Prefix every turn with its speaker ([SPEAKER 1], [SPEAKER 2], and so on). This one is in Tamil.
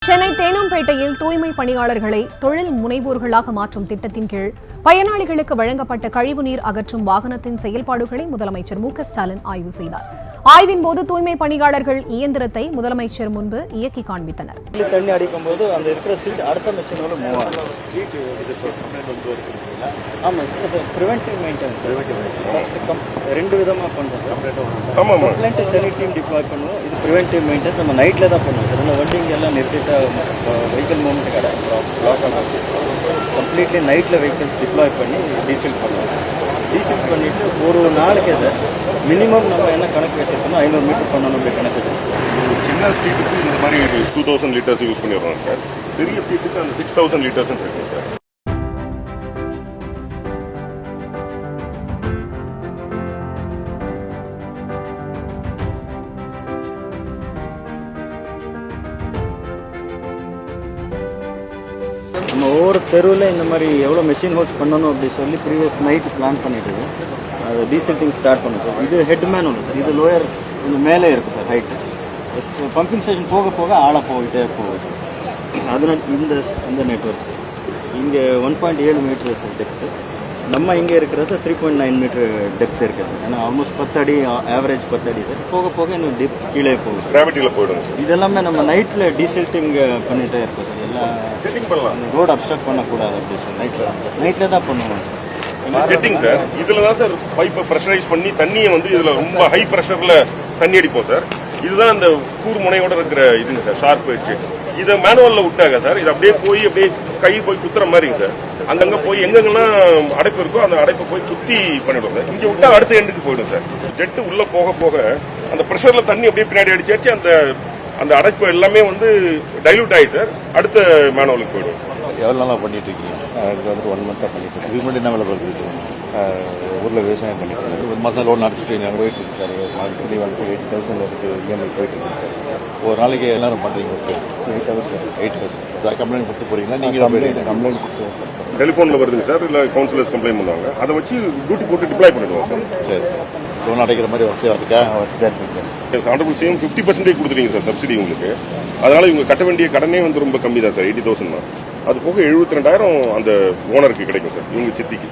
[SPEAKER 1] சென்னை தேனாம்பேட்டையில் தூய்மை பணியாளர்களை தொழில் முனைவோர்களாக மாற்றும் திட்டத்தின் கீழ் பயனாளிகளுக்கு வழங்கப்பட்ட கழிவுநீர் அகற்றும் வாகனத்தின் செயல்பாடுகளை முதலமைச்சர் மு.க.ஸ்டாலின் ஆய்வு செய்தார். ஆய்வின் போது தூய்மை பணியாளர்கள் இயந்திரத்தை முதலமைச்சர் முன்பு இயக்கி காண்பித்தனர்.
[SPEAKER 2] தண்ணி அடிக்கும் போது அந்த இருக்கிற சீட் அடுத்த மிஷினோட மூவ் ஆகும். ஆமாம் சார், ப்ரிவென்டிவ் மெயின்டெனன்ஸ் ரெண்டு விதமாக பண்ணுறோம் சார். கம்ப்ளைண்ட் தனி டீம் டிப்ளாய் பண்ணுவோம். இது ப்ரிவென்டிவ் மெயின்டெனன்ஸ் நம்ம நைட்டில் தான் பண்ணுவோம் சார். இந்த வண்டிங்க எல்லாம் நிறுத்திட்டு வெஹிக்கிள் மூவ்மெண்ட் கிடையாது, பிளாக் ஆகும். கம்ப்ளீட்லி நைட்டில் வெஹிக்கிள்ஸ் டிப்ளாய் பண்ணி டீசல் பண்ணுவோம். டீசல் பண்ணிவிட்டு ஒரு நாளைக்கே சார் மினிமம் நம்ம என்ன கணக்கு வச்சிருக்கோம் 500 மீட்டர் பண்ணணும் அப்படி கணக்கு சார்.
[SPEAKER 3] சின்ன ஸ்ட்ரீட்டுக்கு இந்த மாதிரி 2000 லிட்டர்ஸ் யூஸ் பண்ணிடுறோம் சார். பெரிய ஸ்ட்ரீட்டுக்கு அந்த 6000 லிட்டர்ஸ் இருக்கும் சார்.
[SPEAKER 2] நம்ம ஒவ்வொரு தெருவில் இந்த மாதிரி எவ்வளோ மெஷின் ஹோல்ஸ் பண்ணணும் அப்படி சொல்லி ப்ரீவியஸ் நைட்டு பிளான் பண்ணிட்டு அது டீசல்ட்டிங் ஸ்டார்ட் பண்ணும் சார். இது ஹெட்மேன் ஒன்று சார், இது லோயர் கொஞ்சம் மேலே இருக்குது சார் ஹைட்டு. பம்பிங் ஸ்டேஷன் போக போக ஆழ போகிட்டே போகுது சார். அதனால் இந்த நெட்ஒர்க் சார் இங்கே 1.7 மீட்டர் சார் டெப்த்து. நம்ம இங்கே இருக்கிறது 3.9 மீட்டர் டெப்த் இருக்குது சார். ஏன்னா ஆல்மோஸ்ட் 10 அடி ஆவரேஜ் 10 அடி சார். போக போக இன்னும் டெப் கீழே போகும் சார்.
[SPEAKER 3] கிராவிட்டியில் போயிடும் சார்.
[SPEAKER 2] இதெல்லாமே நம்ம நைட்டில் டீசல்ட்டிங் பண்ணிகிட்டே இருக்கோம் சார். எல்லாம்
[SPEAKER 3] செட்டிங் பண்ணலாம்,
[SPEAKER 2] ரோடு அப்ஸ்ட்ரக்ட் பண்ணக்கூடாது அப்படி சார். நைட்டில் தான் பண்ணுவோம் சார்.
[SPEAKER 3] Setting sir. இதில் தான் சார் பைப்பை ப்ரெஷரைஸ் பண்ணி தண்ணியை வந்து இதில் ரொம்ப ஹை ப்ரெஷரில் தண்ணி அடிப்போம் சார். இதுதான் அந்த கூர் முனையோட இருக்கிற இதுங்க சார், ஷார்ப் வச்சு. இதை மேனுவலில் விட்டாங்க சார். இது அப்படியே கை போய் குத்துற மாதிரிங்க சார். அங்கங்கே போய் எங்கெங்கெல்லாம் அடைப்பு இருக்கோ அந்த அடைப்பை போய் குத்தி பண்ணிவிடும் சார். இங்கே விட்டா அடுத்த எண்டுக்கு போயிடும் சார். ஜெட்டு உள்ளே போக போக அந்த ப்ரெஷரில் தண்ணி அப்படியே பின்னாடி அடிச்சு அந்த அடைப்பு எல்லாமே வந்து டைலூட் ஆகி சார் அடுத்த மேனுவலுக்கு போயிடும் சார்.
[SPEAKER 4] எவ்வளோ நாளாக பண்ணிட்டு இருக்கீங்க? அதுக்கு வந்துட்டு 1 மந்த்தாக பண்ணிட்டு இருக்கேன். இதுக்கு முன்னாடி என்ன வேலை பார்த்துட்டு ஊரில் விவசாயம் பண்ணிட்டு இருக்கேன். 1 மாதம் லோன் அடிச்சுட்டு நாங்கள் போயிட்டு இருக்கு சார். மந்த்லி வந்து 80,000 இருக்குது இஎம்ஐ போயிட்டு இருக்கு சார். ஒரு நாளைக்கு எல்லாரும் பண்ணுறீங்க. Okay 8 hours sir. 8 hours sir. Complaint கொடுத்து போறீங்களா? நீங்கள் கம்ப்ளைண்ட் கொடுத்து
[SPEAKER 3] டெலிஃபோனில் வருதுங்க சார். இல்லை கவுன்சிலர்ஸ் கம்ப்ளைண்ட் பண்ணுவாங்க. அதை வச்சு டியூட்டி போட்டு டிப்ளாய் பண்ணிடுவோம் சார்.
[SPEAKER 4] சரி, லோன் அடைக்கிற மாதிரி வசதியாக இருக்கா? வசதியாக இருக்கு சார்.
[SPEAKER 3] ஆனரபிள் சிஎம் 50% கொடுத்துருங்க சார் சப்சிடி உங்களுக்கு. அதனால இவங்க கட்ட வேண்டிய கடனே வந்து ரொம்ப கம்மி தான் சார். 80,000 தான். அது போக 72,000 அந்த ஓனருக்கு கிடைக்கும் சார், இவங்க சித்திக்கு.